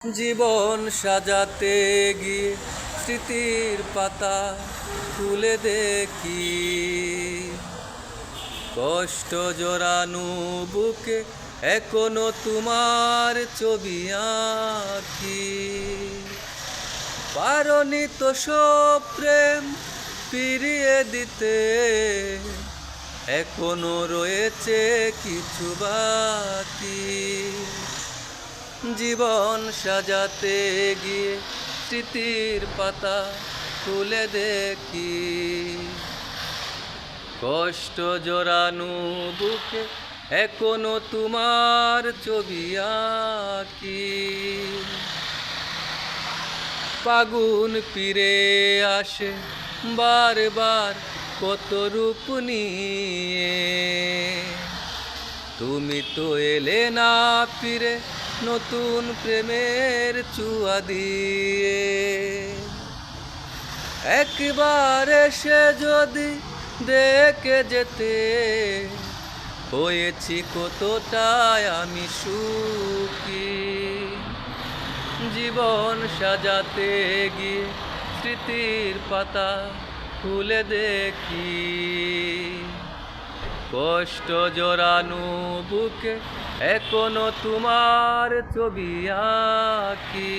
জীবন সাজাতে গিয়ে স্মৃতির পাতা খুলে দেখি, কষ্ট জড়ানো বুকে এখনো তোমার ছবি আঁকি। পারনি তো সব প্রেম ফিরিয়ে দিতে, এখনো রয়েছে কিছু বাকি। জীবন সাজাতে গিয়ে স্মৃতির পাতা খুলে দেখি, কষ্ট জড়ানো বুকে এখনো তোমার ছবি আঁকি। ফাগুন ফিরে আসে বারবার কত রূপ নিয়ে, তুমি তো এলে না ফিরে নতুন প্রেমের চুয়া দিয়ে। একবার এসে যদি দেখে যেতে, হয়েছি কতটাই আমি সুখী। জীবন সাজাতে গিয়ে স্মৃতির পাতা খুলে দেখি, কষ্ট জড়ানো বুকে এখনো তোমার ছবি আঁকি।